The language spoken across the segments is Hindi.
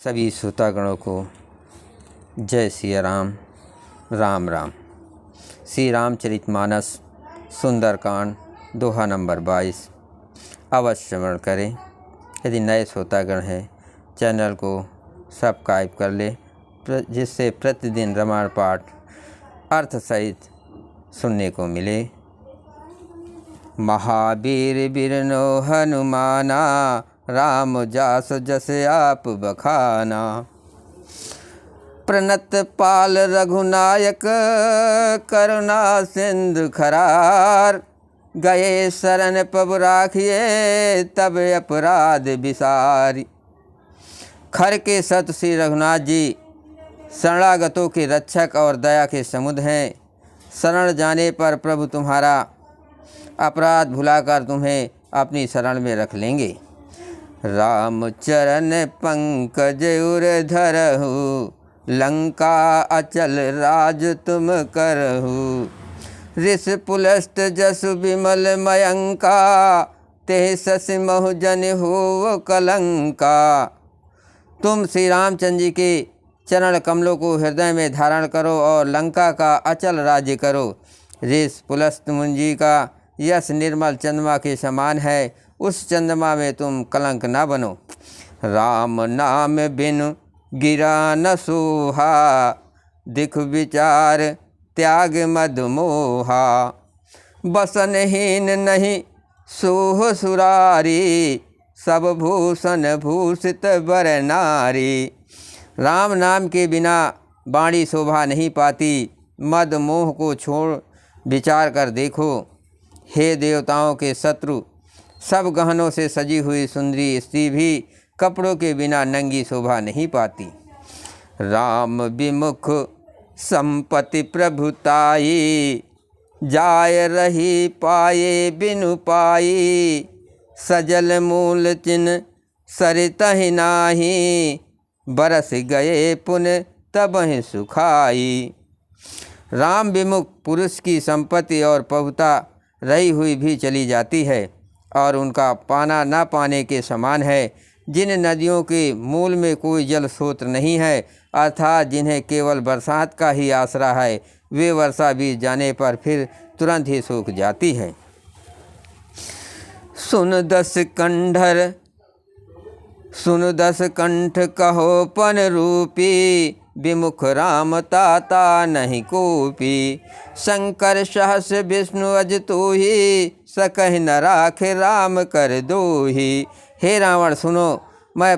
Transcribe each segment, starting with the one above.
सभी श्रोतागणों को जय सिया राम। राम राम। श्री रामचरितमानस सुंदरकांड दोहा नंबर 22 अवश्य श्रवण करें। यदि नए श्रोतागण हैं चैनल को सब्सक्राइब कर ले, जिससे प्रतिदिन रामायण पाठ अर्थ सहित सुनने को मिले। महावीर बिरनो हनुमाना, राम जास जस आप बखाना। प्रणत पाल रघुनायक, करुणा सिंधु खरार। गए शरण पब राखिए, तब अपराध विसारी। खर के सत श्री रघुनाथ जी शरणागतों के रक्षक और दया के समुद्र हैं। शरण जाने पर प्रभु तुम्हारा अपराध भुलाकर तुम्हें अपनी शरण में रख लेंगे। राम चरण पंकज उर धरहु, लंका अचल राज तुम करहु। ऋष पुलस्त जसु विमल मयंका, तेह शशि महु जन हो कलंका। तुम श्री रामचंद्र जी के चरण कमलों को हृदय में धारण करो और लंका का अचल राज्य करो। ऋष पुलस्त मुनि का यश निर्मल चंद्रमा के समान है, उस चंद्रमा में तुम कलंक न बनो। राम नाम बिनु गिरा न सोहा, दिख विचार त्याग मद मोहा। बसनहीन नहीं सोह सुरारी, सब भूषण भूषित बर नारी। राम नाम के बिना वाणी शोभा नहीं पाती। मद मोह को छोड़ विचार कर देखो। हे देवताओं के शत्रु, सब गहनों से सजी हुई सुंदरी स्त्री भी कपड़ों के बिना नंगी शोभा नहीं पाती। राम विमुख संपत्ति प्रभुताई, जाय रही पाए बिनु पाई। सजल मूल चिन्ह सरितहि नाही, बरस गए पुन तबहि सुखाई। राम विमुख पुरुष की संपत्ति और प्रभुता रही हुई भी चली जाती है और उनका पाना न पाने के समान है। जिन नदियों के मूल में कोई जल स्रोत नहीं है, अर्थात जिन्हें केवल बरसात का ही आसरा है, वे वर्षा बीत जाने पर फिर तुरंत ही सूख जाती है। सुन दस कंठ कहो पन रूपी, विमुख राम ताता नहीं कोपी। शंकर सहस विष्णु अज तोहि, सकहि न राखे राम कर दोहि। हे रावण सुनो, मैं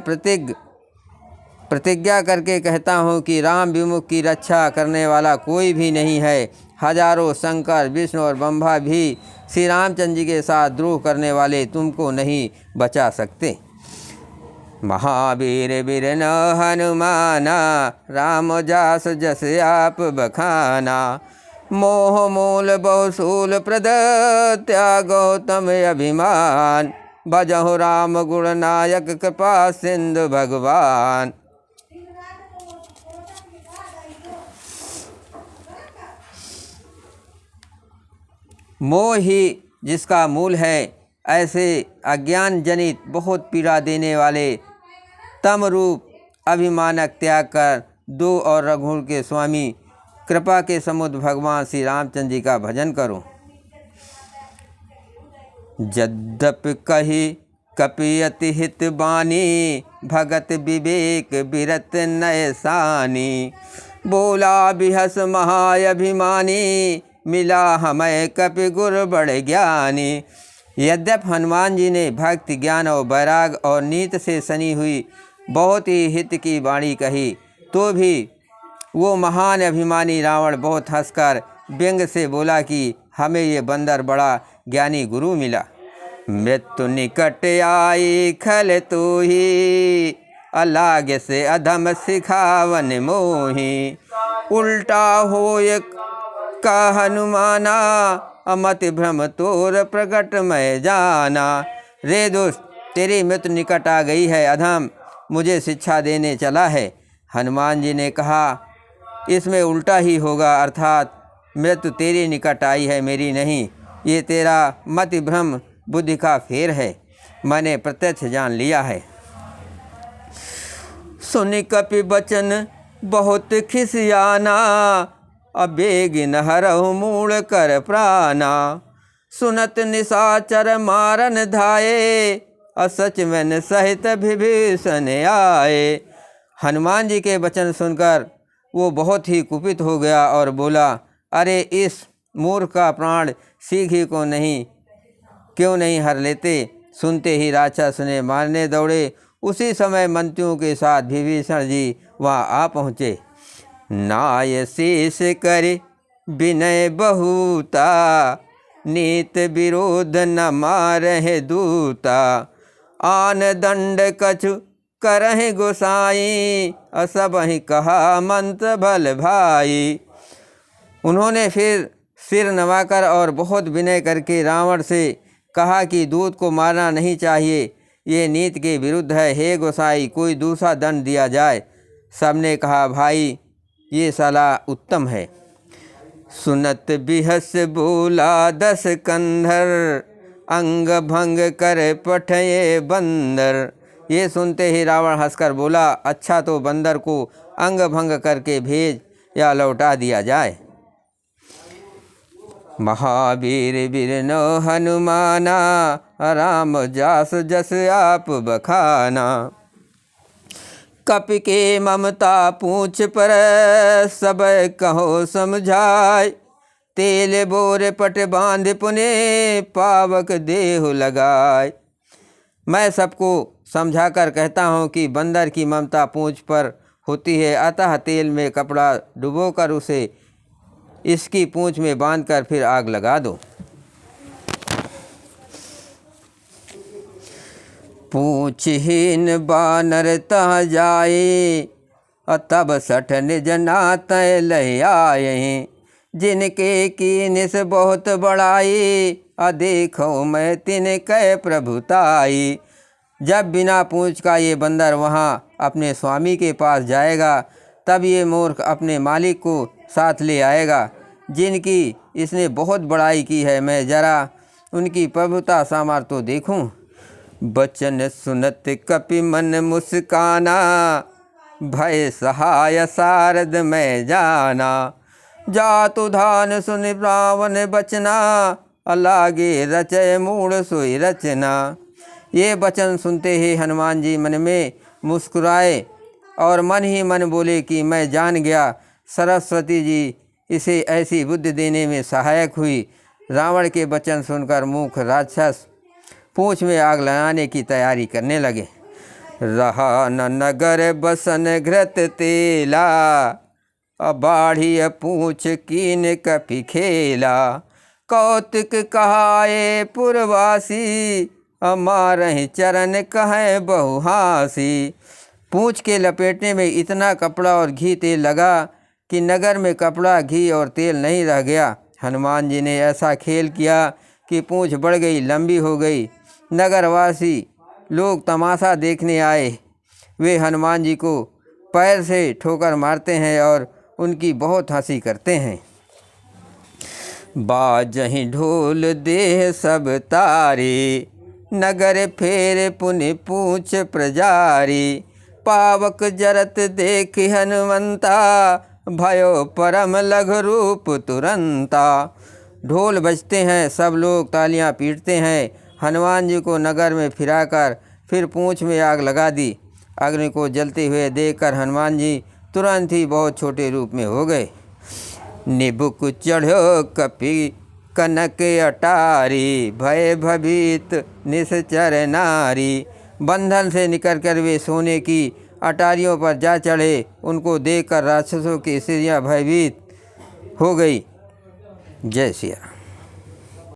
प्रतिज्ञा करके कहता हूँ कि राम विमुख की रक्षा करने वाला कोई भी नहीं है। हजारों शंकर विष्णु और ब्रह्मा भी श्री रामचंद्र जी के साथ द्रोह करने वाले तुमको नहीं बचा सकते। महावीर बिरन हनुमाना, राम जास जस आप बखाना। मोह मूल बहुसूल प्रद, त्यागो तम अभिमान। भजहु राम गुण नायक, कृपा सिंधु भगवान। मोह ही जिसका मूल है, ऐसे अज्ञान जनित बहुत पीड़ा देने वाले तम रूप अभिमानक त्याग कर दो और रघुकुल के स्वामी कृपा के समुद्र भगवान श्री रामचंद्र जी का भजन करो। यद्यपि कही कपियति हित बानी, भगत विवेक बिरत नय सानी। बोला बिहस महाअभिमानी, मिला हमें कपि गुर बड़ ज्ञानी। यद्यप हनुमान जी ने भक्ति ज्ञान और वैराग और नीत से सनी हुई बहुत ही हित की वाणी कही, तो भी वो महान अभिमानी रावण बहुत हंसकर व्यंग से बोला कि हमें ये बंदर बड़ा ज्ञानी गुरु मिला। मृत्यु निकट आई खल तू ही, अलाग से अधम सिखावन मोही। उल्टा हो का हनुमाना, अमति भ्रम तोर प्रकट मैं जाना। रे दुष्ट, तेरी मृत्यु निकट आ गई है, अधम मुझे शिक्षा देने चला है। हनुमान जी ने कहा इसमें उल्टा ही होगा, अर्थात मृत्यु तेरी निकट आई है, मेरी नहीं। ये तेरा मति भ्रम बुद्धि का फेर है, मैंने प्रत्यक्ष जान लिया है। सुनि कपि बचन बहुत खिसियाना, अबेगिन हरहु मूल कर प्राणा। सुनत निशाचर मारन धाये, असच मैन सहित विभीषण आए। हनुमान जी के वचन सुनकर वो बहुत ही कुपित हो गया और बोला, अरे इस मूर्ख का प्राण सीघी को नहीं क्यों नहीं हर लेते। सुनते ही राक्षस ने मारने दौड़े। उसी समय मंत्रियों के साथ विभीषण जी वहाँ आ पहुँचे। नाय शेष करे विनय बहुता, नीत विरोध न मारहे दूता। आन दंड कछु करहि गोसाई, असबहि कहा मंत्र बल भाई। उन्होंने फिर सिर नवाकर और बहुत विनय करके रावण से कहा कि दूत को मारना नहीं चाहिए, ये नीति के विरुद्ध है। हे गोसाई, कोई दूसरा दंड दिया जाए। सबने कहा, भाई ये सलाह उत्तम है। सुनत बिहस बोला दस कंधर, अंग भंग कर पठये बंदर। ये सुनते ही रावण हंसकर बोला, अच्छा तो बंदर को अंग भंग करके भेज या लौटा दिया जाए। महावीर बिरनो हनुमाना, राम जास जस आप बखाना। कपि के ममता पूछ पर, सब कहो समझाय। तेल बोर पट बांध पुने, पावक देहु लगाय। मैं सबको समझाकर कहता हूँ कि बंदर की ममता पूंछ पर होती है, अतः तेल में कपड़ा डुबोकर उसे इसकी पूंछ में बांधकर फिर आग लगा दो। पूंछहीन बानर तह जाए, तब सठ निज नाथ लय आए। जिनके कीनिस बहुत बड़ाई, देखो मैं तिनकै प्रभुताई। जब बिना पूंछ का ये बंदर वहाँ अपने स्वामी के पास जाएगा, तब ये मूर्ख अपने मालिक को साथ ले आएगा, जिनकी इसने बहुत बड़ाई की है। मैं जरा उनकी प्रभुता सामर्थ्य तो देखूं। बचन सुनत कपि मन मुस्काना, भय सहाय सारद मैं जाना। जातु धान सुन रावण बचना, लागे रचय मूढ़ सोई रचना। ये वचन सुनते ही हनुमान जी मन में मुस्कुराए और मन ही मन बोले कि मैं जान गया, सरस्वती जी इसे ऐसी बुद्धि देने में सहायक हुई। रावण के वचन सुनकर मूर्ख राक्षस पूंछ में आग लगाने की तैयारी करने लगे। रहा न नगर बसन घृत तेला, बाढ़ी पूंछ कीन कपि खेला। कौतुक कहाए पुरवासी, मारहि चरण कहे बहुहासी। पूंछ के लपेटने में इतना कपड़ा और घी तेल लगा कि नगर में कपड़ा, घी और तेल नहीं रह गया। हनुमान जी ने ऐसा खेल किया कि पूंछ बढ़ गई, लंबी हो गई। नगरवासी लोग तमाशा देखने आए। वे हनुमान जी को पैर से ठोकर मारते हैं और उनकी बहुत हंसी करते हैं। बाजहि ढोल देह सब तारी, नगर फेर पुनि पूछ प्रजारी। पावक जरत देख हनुमंता, भयो परम लघु रूप तुरंता। ढोल बजते हैं, सब लोग तालियां पीटते हैं। हनुमान जी को नगर में फिराकर फिर पूंछ में आग लगा दी। अग्नि को जलते हुए देखकर हनुमान जी तुरंत ही बहुत छोटे रूप में हो गए। निबुक चढ़ो कपि कनक अटारी, भय भीत निश्चर नारी। बंधन से निकलकर वे सोने की अटारियों पर जा चढ़े। उनको देखकर राक्षसों की स्त्रियां भयभीत हो गई। जय सिया राम।